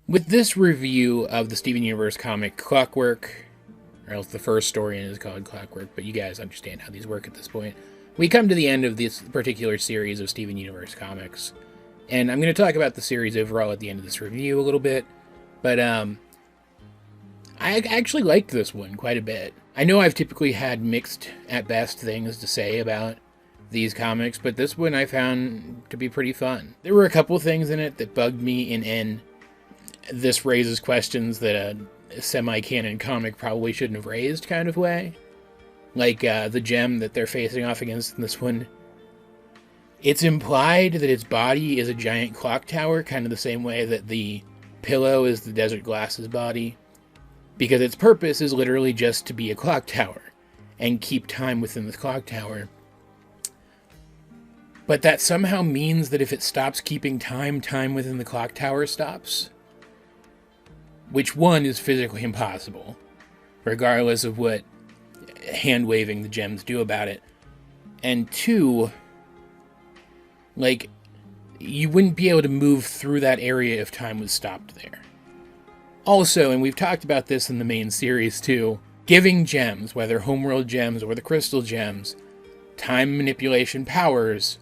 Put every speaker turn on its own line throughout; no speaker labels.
With this review of the Steven Universe comic Clockwork, or else the first story is called Clockwork, but you guys understand how these work at this point, we come to the end of this particular series of Steven Universe comics. And I'm going to talk about the series overall at the end of this review a little bit, but I actually liked this one quite a bit. I know I've typically had mixed, at best, things to say about these comics, but this one I found to be pretty fun. There were a couple things in it that bugged me in an this raises questions that a semi-canon comic probably shouldn't have raised kind of way. Like the gem that they're facing off against in this one. It's implied that its body is a giant clock tower, kind of the same way that the pillow is the Desert Glass's body, because its purpose is literally just to be a clock tower and keep time within the clock tower. But that somehow means that if it stops keeping time within the clock tower stops. Which, one, is physically impossible, regardless of what hand-waving the gems do about it. And two, like, you wouldn't be able to move through that area if time was stopped there. Also, and we've talked about this in the main series too, giving gems, whether homeworld gems or the crystal gems, time manipulation powers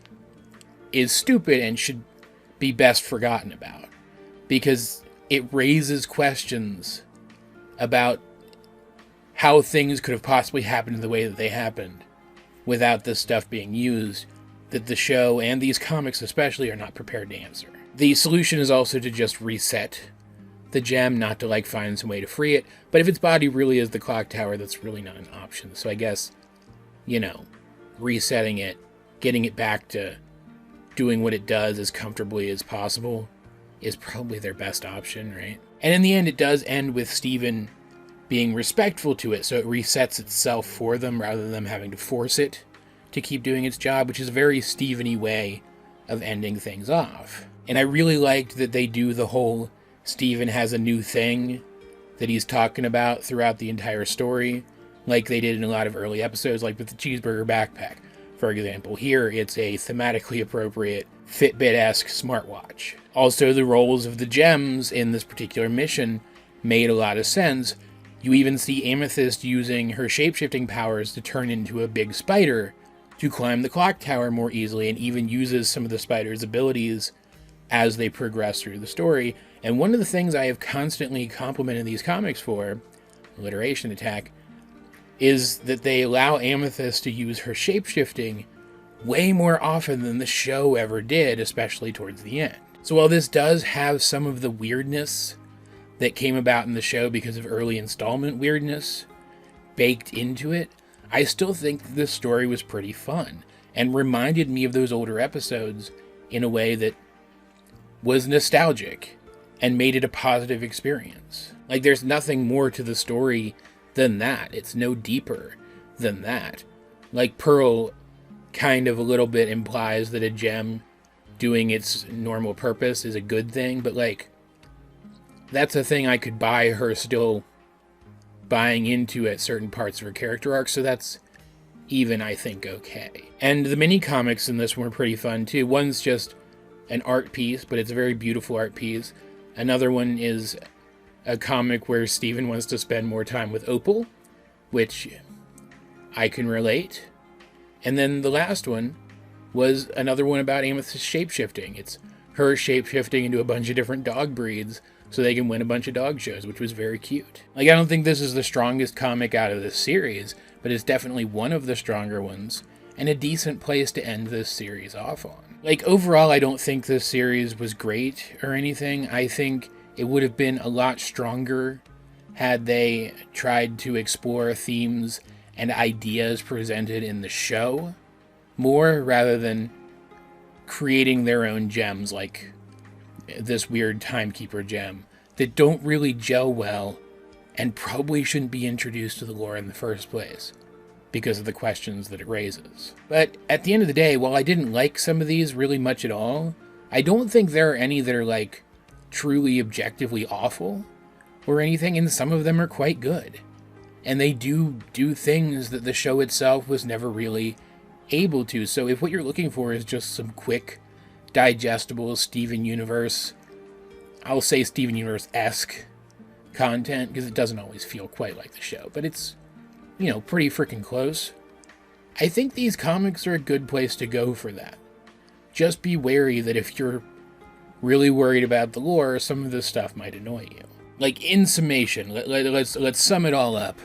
is stupid and should be best forgotten about. Because it raises questions about how things could have possibly happened the way that they happened without this stuff being used that the show, and these comics especially, are not prepared to answer. The solution is also to just reset the gem, not to like find some way to free it, but if its body really is the clock tower, that's really not an option. So I guess, resetting it, getting it back to doing what it does as comfortably as possible is probably their best option, right? And in the end, it does end with Steven being respectful to it, so it resets itself for them rather than them having to force it to keep doing its job, which is a very Steven-y way of ending things off. And I really liked that they do the whole Steven has a new thing that he's talking about throughout the entire story, like they did in a lot of early episodes, like with the cheeseburger backpack, for example. Here, it's a thematically appropriate Fitbit-esque smartwatch. Also, the roles of the gems in this particular mission made a lot of sense. You even see Amethyst using her shape-shifting powers to turn into a big spider to climb the clock tower more easily, and even uses some of the spider's abilities as they progress through the story. And one of the things I have constantly complimented these comics for, alliteration attack, is that they allow Amethyst to use her shape-shifting way more often than the show ever did, especially towards the end. So while this does have some of the weirdness that came about in the show because of early installment weirdness baked into it, I still think that this story was pretty fun and reminded me of those older episodes in a way that was nostalgic and made it a positive experience. Like, there's nothing more to the story than that. It's no deeper than that. Like, Pearl kind of a little bit implies that a gem doing its normal purpose is a good thing, but like, that's a thing I could buy her still buying into at certain parts of her character arc, so that's even, I think, okay. And the mini comics in this one were pretty fun too. One's just an art piece, but it's a very beautiful art piece. Another one is a comic where Steven wants to spend more time with Opal, which I can relate. And then the last one was another one about Amethyst's shape-shifting. It's her shape-shifting into a bunch of different dog breeds so they can win a bunch of dog shows, which was very cute. Like, I don't think this is the strongest comic out of this series, but it's definitely one of the stronger ones, and a decent place to end this series off on. Like, overall, I don't think this series was great or anything. I think it would have been a lot stronger had they tried to explore themes and ideas presented in the show more, rather than creating their own gems like this weird timekeeper gem that don't really gel well and probably shouldn't be introduced to the lore in the first place because of the questions that it raises. But at the end of the day, while I didn't like some of these really much at all, I don't think there are any that are like truly objectively awful or anything, and some of them are quite good. And they do things that the show itself was never really able to. So if what you're looking for is just some quick, digestible Steven Universe I'll say Steven Universe-esque content, because it doesn't always feel quite like the show, but it's, pretty freaking close. I think these comics are a good place to go for that. Just be wary that if you're really worried about the lore, some of this stuff might annoy you. Like, in summation, let's sum it all up.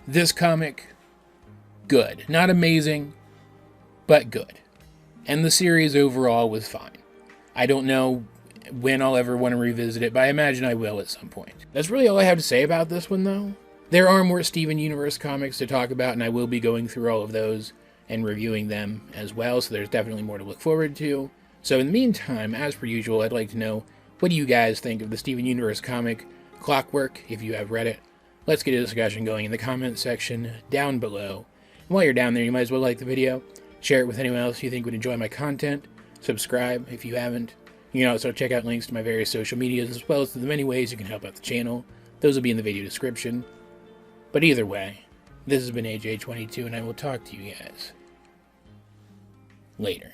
This comic, good. Not amazing, but good. And the series overall was fine. I don't know when I'll ever want to revisit it, but I imagine I will at some point. That's really all I have to say about this one, though. There are more Steven Universe comics to talk about, and I will be going through all of those and reviewing them as well, so there's definitely more to look forward to. So in the meantime, as per usual, I'd like to know, what do you guys think of the Steven Universe comic Clockwork, if you have read it? Let's get a discussion going in the comments section down below. And while you're down there, you might as well like the video, share it with anyone else you think would enjoy my content, subscribe if you haven't. You can also check out links to my various social medias, as well as to the many ways you can help out the channel. Those will be in the video description. But either way, this has been AJ22, and I will talk to you guys later.